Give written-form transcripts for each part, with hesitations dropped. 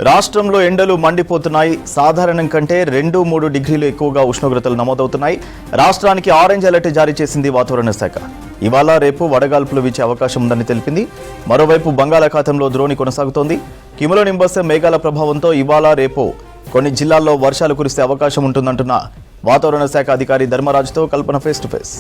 రాష్ట్రంలో ఎండలు మండిపోతున్నాయి. సాధారణం కంటే 2-3 డిగ్రీలు ఎక్కువగా ఉష్ణోగ్రతలు నమోదవుతున్నాయి. రాష్ట్రానికి ఆరెంజ్ అలర్ట్ జారీ చేసింది వాతావరణ శాఖ. ఇవాళ రేపు వడగాల్పులు వీచే అవకాశం ఉందని తెలిపింది. మరోవైపు బంగాళాఖాతంలో ద్రోణి కొనసాగుతోంది. క్యుములోనింబస్ మేఘాల ప్రభావంతో ఇవాళ రేపు కొన్ని జిల్లాల్లో వర్షాలు కురిసే అవకాశం ఉంటుందంటున్న వాతావరణ శాఖ అధికారి ధర్మరాజుతో కల్పన ఫేస్ టు ఫేస్.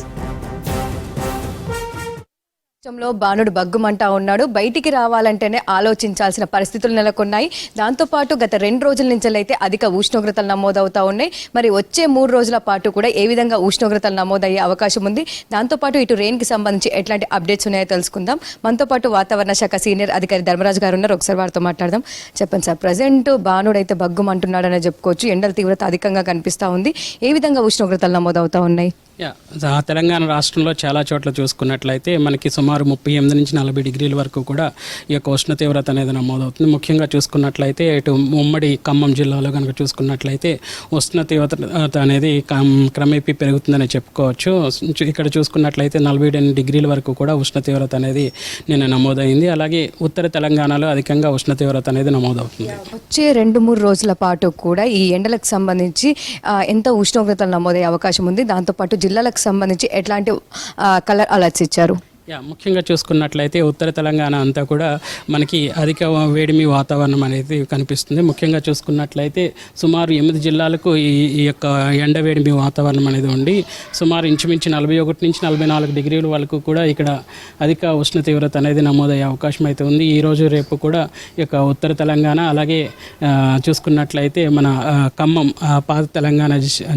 రాష్ట్రంలో బాణుడు బగ్గుమంటా ఉన్నాడు. బయటికి రావాలంటేనే ఆలోచించాల్సిన పరిస్థితులు నెలకొన్నాయి. దాంతోపాటు గత 2 రోజుల నుంచి అయితే అధిక ఉష్ణోగ్రతలు నమోదవుతా ఉన్నాయి. మరి వచ్చే 3 రోజుల పాటు కూడా ఏ విధంగా ఉష్ణోగ్రతలు నమోదయ్యే అవకాశం ఉంది, దాంతోపాటు ఇటు రెయిన్కి సంబంధించి ఎట్లాంటి అప్డేట్స్ ఉన్నాయో తెలుసుకుందాం. మనతో పాటు వాతావరణ శాఖ సీనియర్ అధికారి ధర్మరాజు గారు ఉన్నారు. ఒకసారి వారితో మాట్లాడదాం. చెప్పండి సార్, ప్రజెంట్ బాణుడు అయితే బగ్గుమంటున్నాడనే చెప్పుకోవచ్చు. ఎండల తీవ్రత అధికంగా కనిపిస్తూ ఉంది. ఏ విధంగా ఉష్ణోగ్రతలు నమోదవుతా ఉన్నాయి? తెలంగాణ రాష్ట్రంలో చాలా చోట్ల చూసుకున్నట్లయితే మనకి సుమారు 38 నుంచి 40 డిగ్రీల వరకు కూడా ఈ యొక్క ఉష్ణ తీవ్రత అనేది నమోదవుతుంది. ముఖ్యంగా చూసుకున్నట్లయితే ఇటు ఉమ్మడి ఖమ్మం జిల్లాలో కనుక చూసుకున్నట్లయితే ఉష్ణ తీవ్రత అనేది క్రమేపీ పెరుగుతుందని చెప్పుకోవచ్చు. ఇక్కడ చూసుకున్నట్లయితే 42 డిగ్రీల వరకు కూడా ఉష్ణ తీవ్రత అనేది నిన్న నమోదైంది. అలాగే ఉత్తర తెలంగాణలో అధికంగా ఉష్ణ తీవ్రత అనేది నమోదవుతుంది. వచ్చే 2-3 రోజుల పాటు కూడా ఈ ఎండలకు సంబంధించి ఎంత ఉష్ణోగ్రతలు నమోదయ్యే అవకాశం ఉంది, దాంతోపాటు జిల్లాలకు సంబంధించి ఎట్లాంటి కలర్ అలర్ట్స్ ఇచ్చారు? ముఖ్యంగా చూసుకున్నట్లయితే ఉత్తర తెలంగాణ అంతా కూడా మనకి అధిక వేడిమి వాతావరణం అనేది కనిపిస్తుంది. ముఖ్యంగా చూసుకున్నట్లయితే సుమారు 8 జిల్లాలకు ఈ యొక్క ఎండ వేడిమి వాతావరణం అనేది ఉండి సుమారు ఇంచుమించు 41 నుంచి 44 డిగ్రీల వరకు కూడా ఇక్కడ అధిక ఉష్ణ తీవ్రత అనేది నమోదయ్యే అవకాశం అయితే ఉంది. ఈరోజు రేపు కూడా ఈ యొక్క ఉత్తర తెలంగాణ అలాగే చూసుకున్నట్లయితే మన ఖమ్మం పాత తెలంగాణ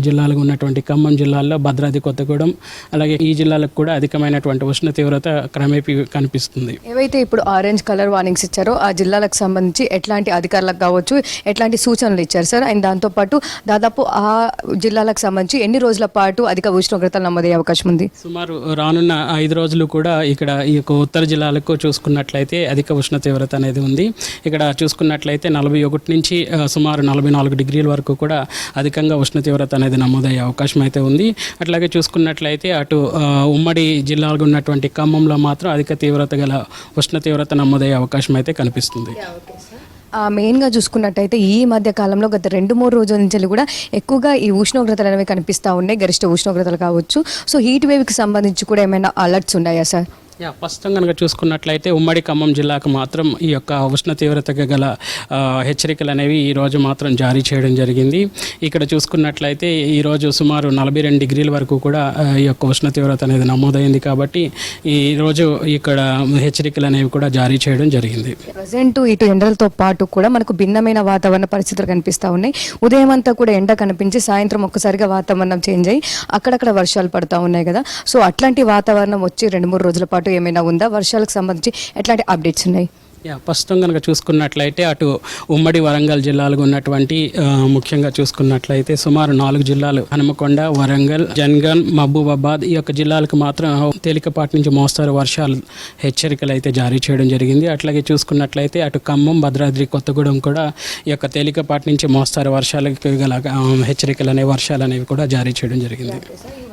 జిల్లాలో ఉన్నటువంటి ఖమ్మం జిల్లాల్లో భద్రాద్రి కొత్తగూడెం అలాగే ఈ జిల్లాలకు కూడా అధికమైనటువంటి ఉష్ణ తీవ్రత క్రమేపీ కనిపిస్తుంది. ఏవైతే ఇప్పుడు ఆరెంజ్ కలర్ వార్నింగ్స్ ఇచ్చారో ఆ జిల్లాలకు సంబంధించి ఎట్లాంటి అధికారులకు కావచ్చు ఎట్లాంటి సూచనలు ఇచ్చారు సార్? అండ్ దాంతోపాటు దాదాపు ఆ జిల్లాలకు సంబంధించి ఎన్ని రోజుల పాటు అధిక ఉష్ణోగ్రతలు నమోదయ్యే అవకాశం ఉంది? సుమారు రానున్న 5 రోజులు కూడా ఇక్కడ ఈ యొక్క ఉత్తర జిల్లాలకు చూసుకున్నట్లయితే అధిక ఉష్ణ తీవ్రత అనేది ఉంది. ఇక్కడ చూసుకున్నట్లయితే 41 నుంచి సుమారు 44 డిగ్రీల వరకు కూడా అధికంగా ఉష్ణ తీవ్రత అనేది నమోదయ్యే అవకాశం అయితే ఉంది. అట్లాగే చూసుకున్నట్లయితే అటు ఉమ్మడి జిల్లాలో ఉన్నటువంటి ఖమ్మంలో మాత్రం అధిక తీవ్రత గల ఉష్ణ తీవ్రత నమోదయ్యే అవకాశం అయితే కనిపిస్తుంది. మెయిన్గా చూసుకున్నట్టయితే ఈ మధ్య కాలంలో గత 2-3 రోజుల నుంచి కూడా ఎక్కువగా ఈ ఉష్ణోగ్రతలు అనేవి కనిపిస్తూ ఉన్నాయి, గరిష్ట ఉష్ణోగ్రతలు కావచ్చు. సో హీట్ వేవ్కి సంబంధించి కూడా ఏమైనా అలర్ట్స్ ఉన్నాయా సార్? ప్రస్తుతం కనుక చూసుకున్నట్లయితే ఉమ్మడి ఖమ్మం జిల్లాకు మాత్రం ఈ యొక్క ఉష్ణ తీవ్రతకు గల హెచ్చరికలు అనేవి ఈరోజు మాత్రం జారీ చేయడం జరిగింది. ఇక్కడ చూసుకున్నట్లయితే ఈరోజు సుమారు 42 డిగ్రీల వరకు కూడా ఈ యొక్క ఉష్ణ తీవ్రత అనేది నమోదైంది. కాబట్టి ఈరోజు ఇక్కడ హెచ్చరికలు అనేవి కూడా జారీ చేయడం జరిగింది. ప్రజెంట్ ఇటు ఎండలతో పాటు కూడా మనకు భిన్నమైన వాతావరణ పరిస్థితులు కనిపిస్తూ ఉన్నాయి. ఉదయం అంతా కూడా ఎండ కనిపించి సాయంత్రం ఒక్కసారిగా వాతావరణం చేంజ్ అయ్యి అక్కడక్కడ వర్షాలు పడుతూ ఉన్నాయి కదా. సో అట్లాంటి వాతావరణం వచ్చి 2-3 రోజుల పాటు ఏమైనా ఉందా? వర్షాలకు సంబంధించి ఎట్లాంటి అప్డేట్స్ ఉన్నాయి? ప్రస్తుతం కనుక చూసుకున్నట్లయితే అటు ఉమ్మడి వరంగల్ జిల్లాలో ఉన్నటువంటి ముఖ్యంగా చూసుకున్నట్లయితే సుమారు 4 జిల్లాలు హనుమకొండ, వరంగల్, జన్గన్, మహబూబాబాద్ ఈ యొక్క జిల్లాలకు మాత్రం తేలికపాటి నుంచి మోస్తారు వర్షాలు హెచ్చరికలు అయితే జారీ చేయడం జరిగింది. అట్లాగే చూసుకున్నట్లయితే అటు ఖమ్మం, భద్రాద్రి కొత్తగూడెం కూడా ఈ యొక్క తేలికపాటి నుంచి మోస్తారు వర్షాలకు గల హెచ్చరికలు అనేవి వర్షాలు అనేవి కూడా జారీ చేయడం జరిగింది.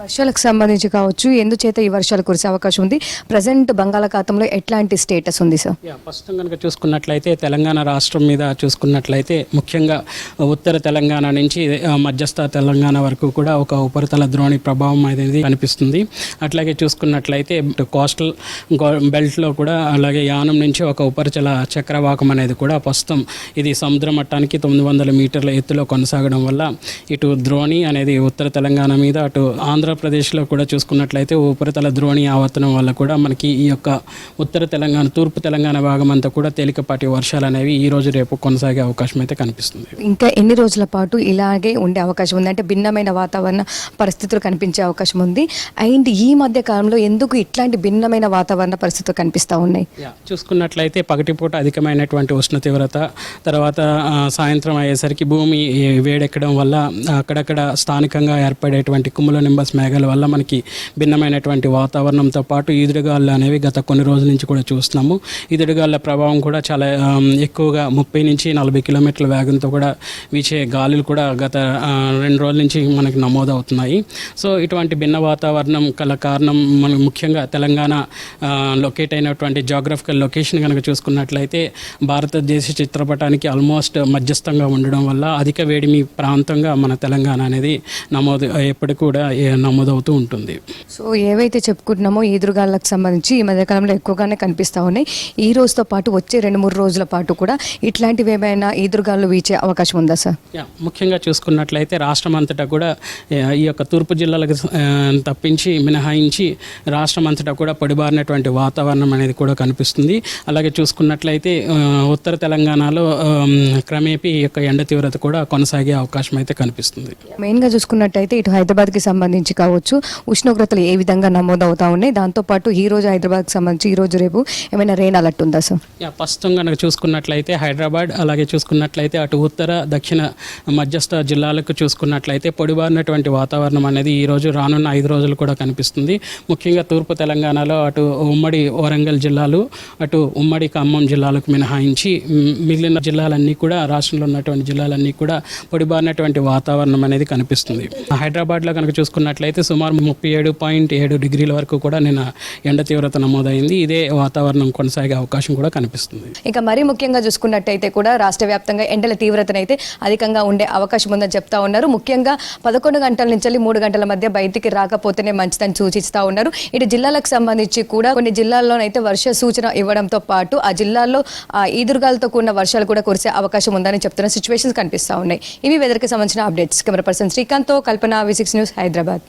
వర్షాలకు సంబంధించి కావచ్చు ఎందుచేత ఈ వర్షాలు కురిసే అవకాశం ఉంది? ప్రజెంట్ బంగాళాఖాతంలో ఎట్లాంటి స్టేటస్ ఉంది సార్? ప్రస్తుతం కనుక చూసుకున్నట్లయితే తెలంగాణ రాష్ట్రం మీద చూసుకున్నట్లయితే ముఖ్యంగా ఉత్తర తెలంగాణ నుంచి మధ్యస్థ తెలంగాణ వరకు కూడా ఒక ఉపరితల ద్రోణి ప్రభావం అనేది కనిపిస్తుంది. అట్లాగే చూసుకున్నట్లయితే కోస్టల్ బెల్ట్లో కూడా అలాగే యానం నుంచి ఒక ఉపరితల చక్రవాకం అనేది కూడా ప్రస్తుతం ఇది సముద్ర మట్టానికి 900 మీటర్ల ఎత్తులో కొనసాగడం వల్ల ఇటు ద్రోణి అనేది ఉత్తర తెలంగాణ మీద అటు ఆంధ్రప్రదేశ్లో కూడా చూసుకున్నట్లయితే ఉపరితల ద్రోణి ఆవర్తనం వల్ల కూడా మనకి ఈ యొక్క ఉత్తర తెలంగాణ తూర్పు తెలంగాణ భాగం అంతా కూడా తేలికపాటి వర్షాలు అనేవి ఈ రోజు రేపు కొనసాగే అవకాశం అయితే కనిపిస్తుంది. ఇంకా ఎన్ని రోజుల పాటు ఇలాగే ఉండే అవకాశం ఉంది? అంటే భిన్నమైన వాతావరణ పరిస్థితులు కనిపించే అవకాశం ఉంది. అండ్ ఈ మధ్య కాలంలో ఎందుకు ఇట్లాంటి భిన్నమైన వాతావరణ పరిస్థితులు కనిపిస్తూ ఉన్నాయి? చూసుకున్నట్లయితే పగటిపూట అధికమైనటువంటి ఉష్ణ తీవ్రత, తర్వాత సాయంత్రం అయ్యేసరికి భూమి వేడెక్కడం వల్ల అక్కడక్కడ స్థానికంగా ఏర్పడేటువంటి క్యుములోనింబస్ మేఘాల వల్ల మనకి భిన్నమైనటువంటి వాతావరణంతో పాటు ఈదురుగాలు అనేవి గత కొన్ని రోజుల నుంచి కూడా చూస్తున్నాము. ఈదురుగాల ప్రభావం కూడా చాలా ఎక్కువగా 30 నుంచి 40 కిలోమీటర్ల వేగంతో కూడా వీచే గాలులు కూడా గత 2 రోజుల నుంచి మనకి నమోదవుతున్నాయి. సో ఇటువంటి భిన్న వాతావరణం కల కారణం మనం ముఖ్యంగా తెలంగాణ లొకేట్ అయినటువంటి జాగ్రఫికల్ లొకేషన్ కనుక చూసుకున్నట్లయితే భారతదేశ చిత్రపటానికి ఆల్మోస్ట్ మధ్యస్థంగా ఉండడం వల్ల అధిక వేడిమి ప్రాంతంగా మన తెలంగాణ అనేది ఎప్పటికి కూడా నమోదవుతూ ఉంటుంది. సో ఏవైతే చెప్పుకుంటున్నామో ఈదురుగాలకు సంబంధించి ఈ మధ్యకాలంలో ఎక్కువగానే కనిపిస్తూ ఉన్నాయి. ఈ రోజుతో పాటు వచ్చే 2-3 రోజుల పాటు కూడా ఇట్లాంటివి ఏమైనా ఈదురుగాలు వీచే అవకాశం ఉందా సార్? ముఖ్యంగా చూసుకున్నట్లయితే రాష్ట్రం అంతటా కూడా ఈ యొక్క తూర్పు జిల్లాలకు తప్పించి మినహాయించి రాష్ట్రం అంతటా కూడా పొడిబారినటువంటి వాతావరణం అనేది కూడా కనిపిస్తుంది. అలాగే చూసుకున్నట్లయితే ఉత్తర తెలంగాణలో క్రమేపీ ఈ యొక్క ఎండ తీవ్రత కూడా కొనసాగే అవకాశం అయితే కనిపిస్తుంది. మెయిన్గా చూసుకున్నట్టయితే ఇటు హైదరాబాద్కి సంబంధించి కావచ్చు ఉష్ణోగ్రతలు ఏ విధంగా నమోదవుతా ఉన్నాయి, దాంతోపాటు ఈ రోజు హైదరాబాద్కి సంబంధించి ఈ రోజు రేపు ఏమైనా రెయిన్ అలర్ట్ ఉందా సార్? ప్రస్తుతం కనుక చూసుకున్నట్లయితే హైదరాబాద్ అలాగే చూసుకున్నట్లయితే అటు ఉత్తర దక్షిణ మధ్యస్థ జిల్లాలకు చూసుకున్నట్లయితే పొడిబారినటువంటి వాతావరణం అనేది ఈ రోజు రానున్న 5 రోజులు కూడా కనిపిస్తుంది. ముఖ్యంగా తూర్పు తెలంగాణలో అటు ఉమ్మడి వరంగల్ జిల్లాలు అటు ఉమ్మడి ఖమ్మం జిల్లాలకు మినహాయించి మిగిలిన జిల్లాలన్నీ కూడా రాష్ట్రంలో ఉన్నటువంటి జిల్లాలన్నీ కూడా పొడిబారినటువంటి వాతావరణం అనేది కనిపిస్తుంది. హైదరాబాద్లో కనుక చూసుకున్నట్లయితే సుమారు 37.7 డిగ్రీల వరకు కూడా నిన్న ఎండ తీవ్రత నమోదైంది. ఇదే వాతావరణం కొనసాగే అవకాశం కూడా కనిపిస్తుంది. ఇక మరీ ముఖ్యంగా చూసుకున్నట్టయితే కూడా రాష్ట్ర వ్యాప్తంగా ఎండల తీవ్రతనైతే అధికంగా ఉండే అవకాశం ఉందని చెప్తా ఉన్నారు. ముఖ్యంగా 11 గంటల నుంచి 3 గంటల మధ్య బయటికి రాకపోతేనే మంచిదని సూచిస్తూ ఉన్నారు. ఇటు జిల్లాలకు సంబంధించి కూడా కొన్ని జిల్లాల్లోనైతే వర్ష సూచన ఇవ్వడంతో పాటు ఆ జిల్లాల్లో ఈదురుగాలతో కూడిన వర్షాలు కూడా కురిసే అవకాశం ఉందని చెప్తున్న సిచ్యువేషన్స్ కనిపిస్తూ ఉన్నాయి. ఇవి వెదర్కి సంబంధించిన అప్డేట్స్. కెమెరా పర్సన్ శ్రీకాంత్తో కల్పన, V6 న్యూస్, హైదరాబాద్.